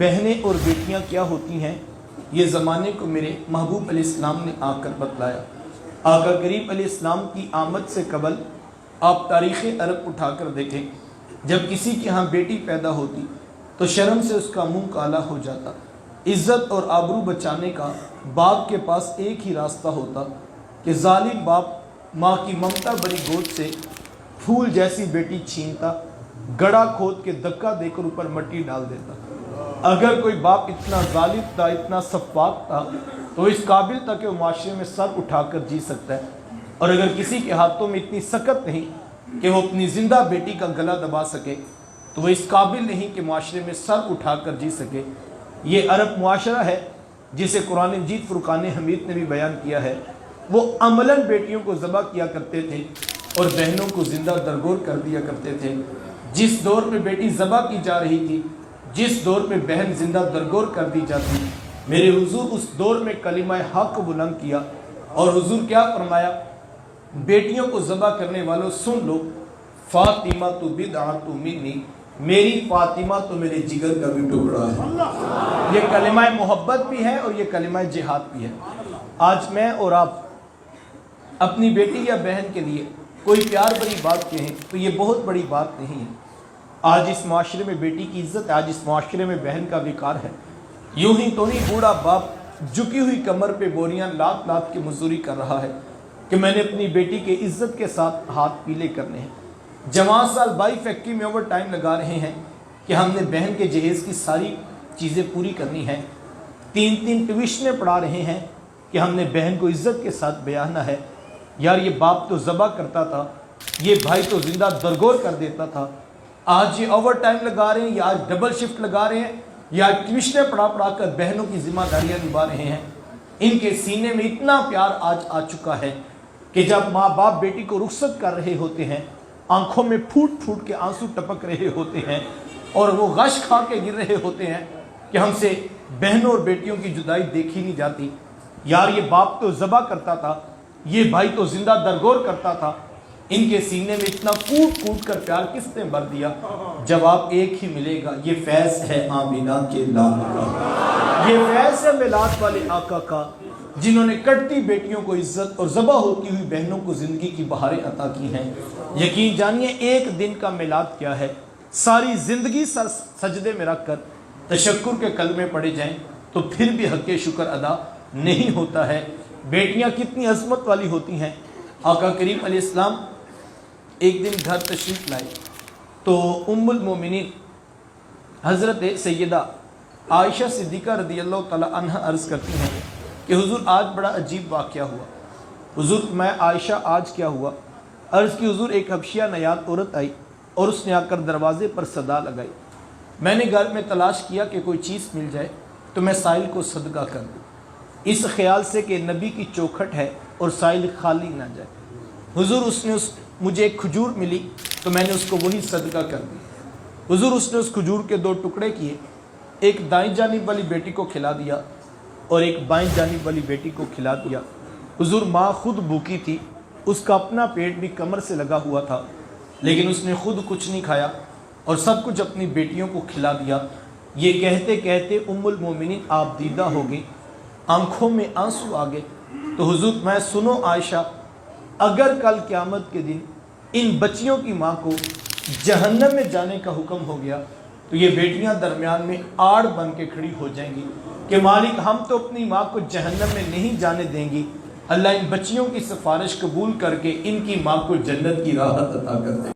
بہنیں اور بیٹیاں کیا ہوتی ہیں، یہ زمانے کو میرے محبوب علیہ السلام نے آ کر بتلایا۔ آقا کریم علیہ السلام کی آمد سے قبل آپ تاریخ عرب اٹھا کر دیکھیں، جب کسی کے ہاں بیٹی پیدا ہوتی تو شرم سے اس کا منہ کالا ہو جاتا۔ عزت اور آبرو بچانے کا باپ کے پاس ایک ہی راستہ ہوتا کہ ظالم باپ ماں کی ممتا بری گود سے پھول جیسی بیٹی چھینتا، گڑھا کھود کے دھکا دے کر اوپر مٹی ڈال دیتا۔ اگر کوئی باپ اتنا ظالم تھا، اتنا سفاک تھا، تو اس قابل تھا کہ وہ معاشرے میں سر اٹھا کر جی سکتا ہے، اور اگر کسی کے ہاتھوں میں اتنی سخت نہیں کہ وہ اپنی زندہ بیٹی کا گلا دبا سکے، تو وہ اس قابل نہیں کہ معاشرے میں سر اٹھا کر جی سکے۔ یہ عرب معاشرہ ہے جسے قرآن مجید فرقان حمید نے بھی بیان کیا ہے۔ وہ عملاً بیٹیوں کو ذبح کیا کرتے تھے اور بہنوں کو زندہ درگور کر دیا کرتے تھے۔ جس دور میں بیٹی ذبح کی جا رہی تھی، جس دور میں بہن زندہ درگور کر دی جاتی، میرے حضور اس دور میں کلمہ حق بلند کیا، اور حضور کیا فرمایا؟ بیٹیوں کو ذبح کرنے والوں سن لو، فاطمہ تو بدعۃ منی، میری فاطمہ تو میرے جگر کا بھی ٹکڑا ہے۔ یہ کلمہ محبت بھی ہے اور یہ کلمہ جہاد بھی ہے۔ آج میں اور آپ اپنی بیٹی یا بہن کے لیے کوئی پیار بری بات کہیں تو یہ بہت بڑی بات نہیں ہے۔ آج اس معاشرے میں بیٹی کی عزت ہے، آج اس معاشرے میں بہن کا وقار ہے۔ یوں ہی تو نہیں بوڑھا باپ جھکی ہوئی کمر پہ بوریاں لاد لاد کے مزدوری کر رہا ہے کہ میں نے اپنی بیٹی کے عزت کے ساتھ ہاتھ پیلے کرنے ہیں۔ جوان سال بائی فیکٹری میں اوور ٹائم لگا رہے ہیں کہ ہم نے بہن کے جہیز کی ساری چیزیں پوری کرنی ہیں۔ تین تین ٹیوشنیں پڑھا رہے ہیں کہ ہم نے بہن کو عزت کے ساتھ بیاہنا ہے۔ یار یہ باپ تو ذبح کرتا تھا، یہ بھائی تو زندہ درگور کر دیتا تھا، آج یہ اوور ٹائم لگا رہے ہیں، یا آج ڈبل شفٹ لگا رہے ہیں، یا ٹیوشنیں پڑھا پڑھا کر بہنوں کی ذمہ داریاں نبھا رہے ہیں۔ ان کے سینے میں اتنا پیار آج آ چکا ہے کہ جب ماں باپ بیٹی کو رخصت کر رہے ہوتے ہیں، آنکھوں میں پھوٹ پھوٹ کے آنسو ٹپک رہے ہوتے ہیں، اور وہ غش کھا کے گر رہے ہوتے ہیں کہ ہم سے بہنوں اور بیٹیوں کی جدائی دیکھی نہیں جاتی۔ یار یہ باپ تو ذبح کرتا تھا، یہ بھائی تو زندہ درگور کرتا تھا، ان کے سینے میں اتنا کوٹ کوٹ کر پیار کس نے بھر دیا؟ جواب ایک ہی ملے گا، یہ فیض ہے آمینہ کے لال کا، یہ فیض ہے میلاد والے آقا کا، جنہوں نے کٹتی بیٹیوں کو عزت اور ذبح ہوتی ہوئی بہنوں کو زندگی کی بہاریں عطا کی ہیں۔ یقین جانیے ایک دن کا میلاد کیا ہے، ساری زندگی سجدے میں رکھ کر تشکر کے کلمے پڑھے جائیں تو پھر بھی حق شکر ادا نہیں ہوتا ہے۔ بیٹیاں کتنی عظمت والی ہوتی ہیں۔ آقا کریم علیہ السلام ایک دن گھر تشریف لائے تو ام المومنین حضرت سیدہ عائشہ صدیقہ رضی اللہ تعالی عنہ عرض کرتی ہیں کہ حضور آج بڑا عجیب واقعہ ہوا۔ حضور میں عائشہ آج کیا ہوا؟ عرض کی حضور ایک حبشیہ نیاد عورت آئی اور اس نے آ کر دروازے پر صدا لگائی۔ میں نے گھر میں تلاش کیا کہ کوئی چیز مل جائے تو میں سائل کو صدقہ کر دوں، اس خیال سے کہ نبی کی چوکھٹ ہے اور سائل خالی نہ جائے۔ حضور مجھے ایک کھجور ملی تو میں نے اس کو وہی صدقہ کر دی۔ حضور اس نے اس کھجور کے دو ٹکڑے کیے، ایک دائیں جانب والی بیٹی کو کھلا دیا اور ایک بائیں جانب والی بیٹی کو کھلا دیا۔ حضور ماں خود بھوکی تھی، اس کا اپنا پیٹ بھی کمر سے لگا ہوا تھا، لیکن اس نے خود کچھ نہیں کھایا اور سب کچھ اپنی بیٹیوں کو کھلا دیا۔ یہ کہتے کہتے ام المومنین آپ دیدہ ہو گئی، آنکھوں میں آنسو آ گئے۔ تو حضور میں سنو عائشہ، اگر کل قیامت کے دن ان بچیوں کی ماں کو جہنم میں جانے کا حکم ہو گیا تو یہ بیٹیاں درمیان میں آڑ بن کے کھڑی ہو جائیں گی کہ مالک ہم تو اپنی ماں کو جہنم میں نہیں جانے دیں گی، اللہ ان بچیوں کی سفارش قبول کر کے ان کی ماں کو جنت کی راحت عطا کر دے۔